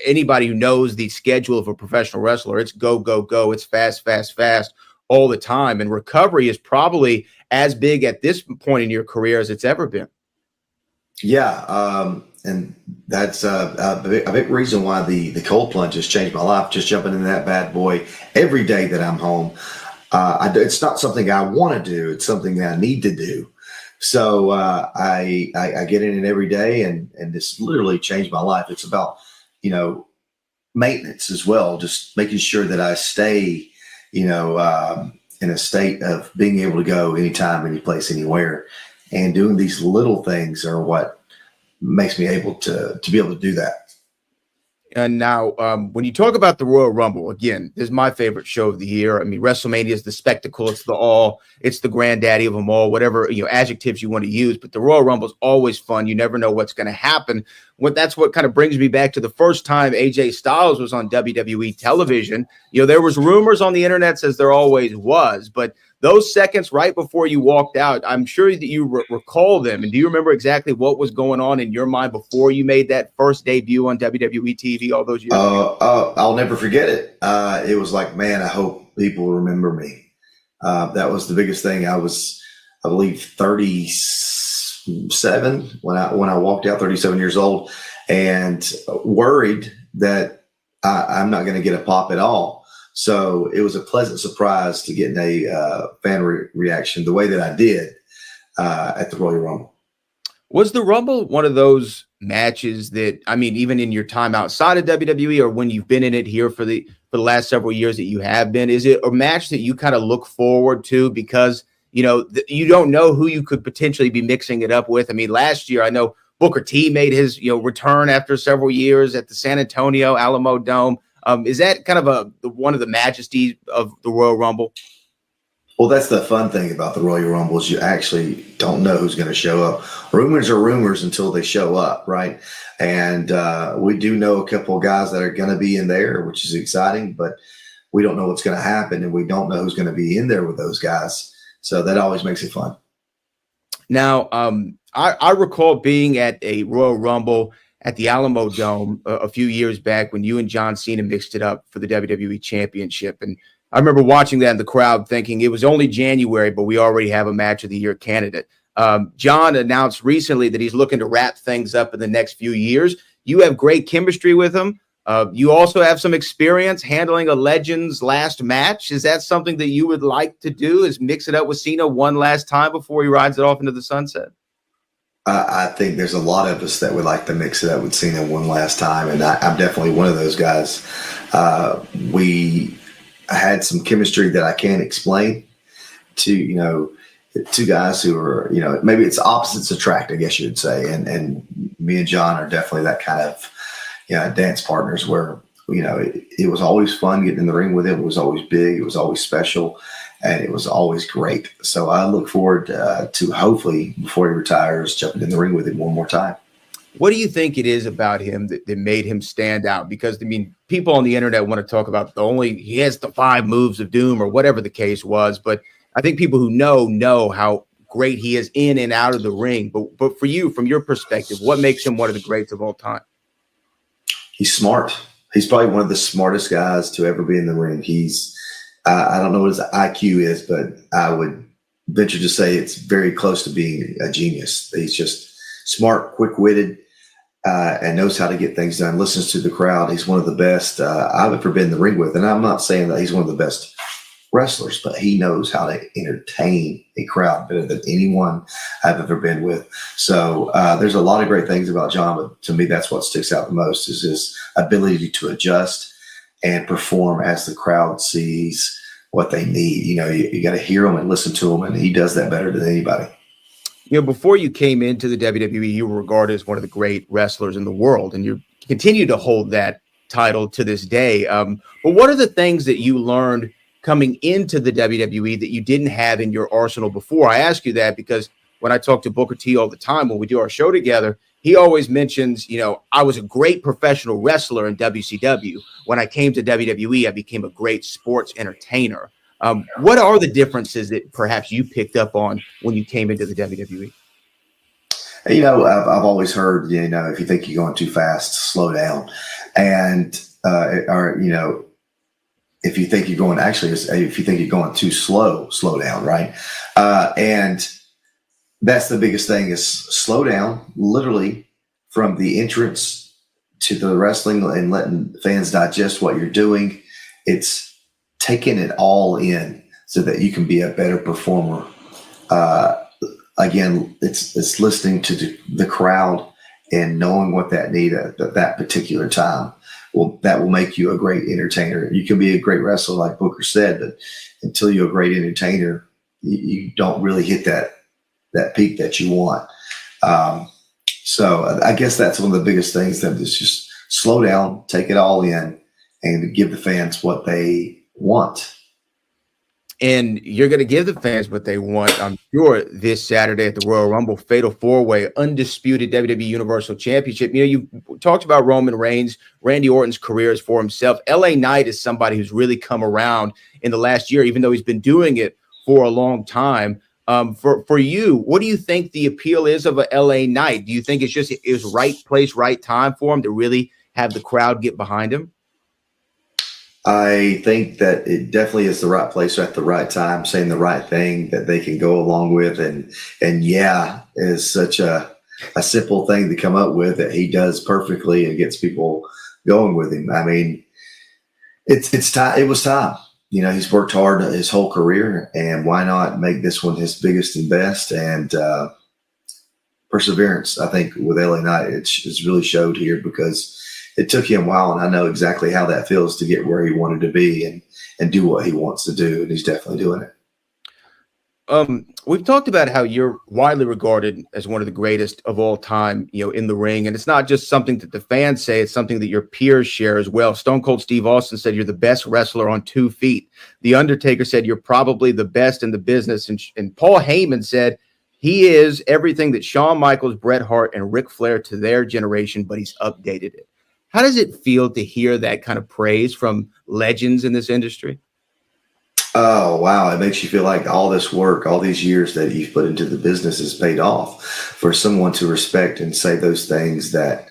anybody who knows the schedule of a professional wrestler, it's go, go, go. It's fast, fast, fast all the time. And recovery is probably as big at this point in your career as it's ever been. Yeah. And that's a big reason why the cold plunge has changed my life. Just jumping in that bad boy every day that I'm home. It's not something I want to do. It's something that I need to do. So I get in it every day, and it's literally changed my life. It's about, maintenance as well, just making sure that I stay, in a state of being able to go anytime, any place, anywhere. And doing these little things are what makes me able to be able to do that. And now, when you talk about the Royal Rumble, again, this is my favorite show of the year. I mean, WrestleMania is the spectacle. It's the granddaddy of them all, whatever, adjectives you want to use. But the Royal Rumble is always fun. You never know what's going to happen. That's what kind of brings me back to the first time AJ Styles was on WWE television. There was rumors on the internet, as there always was, but those seconds right before you walked out, I'm sure that you recall them. And do you remember exactly what was going on in your mind before you made that first debut on WWE TV all those years ago? I'll never forget it. It was like, man, I hope people remember me. That was the biggest thing. I was, I believe, 37 when I walked out, 37 years old, and worried that I'm not going to get a pop at all. So it was a pleasant surprise to get a fan reaction the way that I did at the Royal Rumble. Was the Rumble one of those matches that, I mean, even in your time outside of WWE or when you've been in it here for the last several years that you have been, is it a match that you kind of look forward to because, you don't know who you could potentially be mixing it up with? I mean, last year, I know Booker T made his, return after several years at the San Antonio Alamo Dome. Is that kind of one of the majesties of the Royal Rumble? Well, that's the fun thing about the Royal Rumble is you actually don't know who's going to show up. Rumors are rumors until they show up, right? And we do know a couple of guys that are going to be in there, which is exciting, but we don't know what's going to happen, and we don't know who's going to be in there with those guys. So that always makes it fun. Now, I recall being at a Royal Rumble at the Alamo Dome a few years back when you and John Cena mixed it up for the WWE Championship. And I remember watching that in the crowd thinking it was only January, but we already have a match of the year candidate. John announced recently that he's looking to wrap things up in the next few years. You have great chemistry with him. You also have some experience handling a Legends last match. Is that something that you would like to do, is mix it up with Cena one last time before he rides it off into the sunset? I think there's a lot of us that would like to mix it up with Cena one last time, and I'm definitely one of those guys. We had some chemistry that I can't explain to, two guys who are, maybe it's opposites attract, I guess you would say. And me and John are definitely that kind of, dance partners where, it was always fun getting in the ring with him. It was always big. It was always special. And it was always great. So I look forward to hopefully, before he retires, jumping in the ring with him one more time. What do you think it is about him that made him stand out? Because, people on the internet want to talk about he has the 5 moves of doom or whatever the case was. But I think people who know how great he is in and out of the ring. But for you, from your perspective, what makes him one of the greats of all time? He's smart. He's probably one of the smartest guys to ever be in the ring. I don't know what his IQ is, but I would venture to say it's very close to being a genius. He's just smart, quick-witted, and knows how to get things done, listens to the crowd. He's one of the best I've ever been in the ring with. And I'm not saying that he's one of the best wrestlers, but he knows how to entertain a crowd better than anyone I've ever been with. So there's a lot of great things about John, but to me, that's what sticks out the most is his ability to adjust and perform as the crowd sees what they need. You got to hear them and listen to them, and he does that better than anybody. Before you came into the WWE, you were regarded as one of the great wrestlers in the world, and you continue to hold that title to this day. But what are the things that you learned coming into the WWE that you didn't have in your arsenal before? I ask you that because when I talk to Booker T all the time, when we do our show together, he always mentions, I was a great professional wrestler in WCW. When I came to WWE, I became a great sports entertainer. What are the differences that perhaps you picked up on when you came into the WWE? I've always heard, if you think you're going too fast, slow down. And, if you think you're going, if you think you're going too slow down, right? And that's the biggest thing is slow down, literally from the entrance to the wrestling and letting fans digest what you're doing. It's taking it all in so that you can be a better performer. Again, it's listening to the crowd and knowing what that need at that particular time. Well, that will make you a great entertainer. You can be a great wrestler, like Booker said, but until you're a great entertainer, you don't really hit that peak that you want. So I guess that's one of the biggest things, that is just slow down, take it all in, and give the fans what they want. And you're going to give the fans what they want, I'm sure, this Saturday at the Royal Rumble Fatal 4-Way undisputed WWE Universal Championship. You talked about Roman Reigns. Randy Orton's career is for himself. LA Knight is somebody who's really come around in the last year, even though he's been doing it for a long time. For you, what do you think the appeal is of a LA Knight? Do you think it was right place, right time for him to really have the crowd get behind him? I think that it definitely is the right place at the right time, saying the right thing that they can go along with. And yeah, is such a simple thing to come up with that he does perfectly and gets people going with him. I mean, it's time. It was time. He's worked hard his whole career, and why not make this one his biggest and best? And perseverance, I think, with LA Knight, it's really showed here, because it took him a while, and I know exactly how that feels to get where he wanted to be and do what he wants to do, and he's definitely doing it. We've talked about how you're widely regarded as one of the greatest of all time, in the ring. And it's not just something that the fans say, it's something that your peers share as well. Stone Cold Steve Austin said you're the best wrestler on 2 feet. The Undertaker said you're probably the best in the business. And Paul Heyman said he is everything that Shawn Michaels, Bret Hart, and Ric Flair to their generation, but he's updated it. How does it feel to hear that kind of praise from legends in this industry? Oh, wow. It makes you feel like all this work, all these years that you've put into the business has paid off. For someone to respect and say those things that,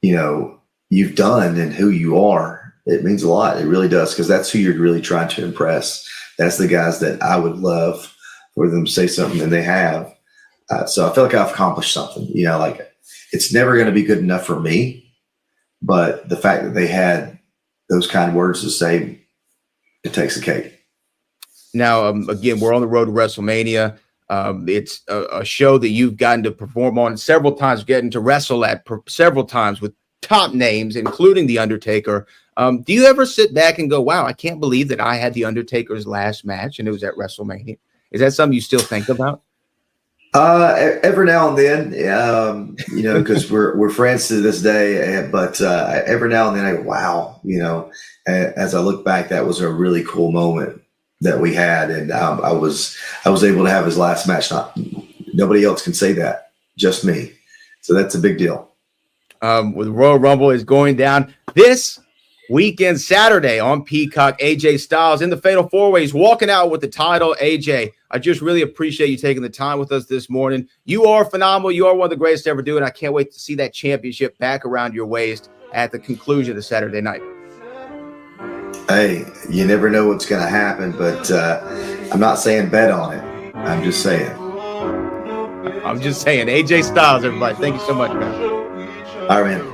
you've done and who you are, it means a lot. It really does, because that's who you're really trying to impress. That's the guys that I would love for them to say something, and they have. So I feel like I've accomplished something. Like, it's never going to be good enough for me, but the fact that they had those kind of words to say, it takes the cake. Now, again, we're on the road to WrestleMania. It's a show that you've gotten to perform on several times, getting to wrestle at several times with top names, including The Undertaker. Do you ever sit back and go, wow, I can't believe that I had The Undertaker's last match and it was at WrestleMania? Is that something you still think about? Every now and then, because we're friends to this day, but every now and then I go, wow, as I look back, that was a really cool moment that we had. And I was able to have his last match. Nobody else can say that, just me. So that's a big deal. With Royal Rumble is going down this weekend, Saturday on Peacock. AJ Styles in the Fatal 4-Ways, walking out with the title. AJ, I just really appreciate you taking the time with us this morning. You are phenomenal. You are one of the greatest to ever do it. I can't wait to see that championship back around your waist at the conclusion of Saturday night. Hey, you never know what's going to happen, but I'm not saying bet on it. I'm just saying. AJ Styles, everybody. Thank you so much, man. All right, man.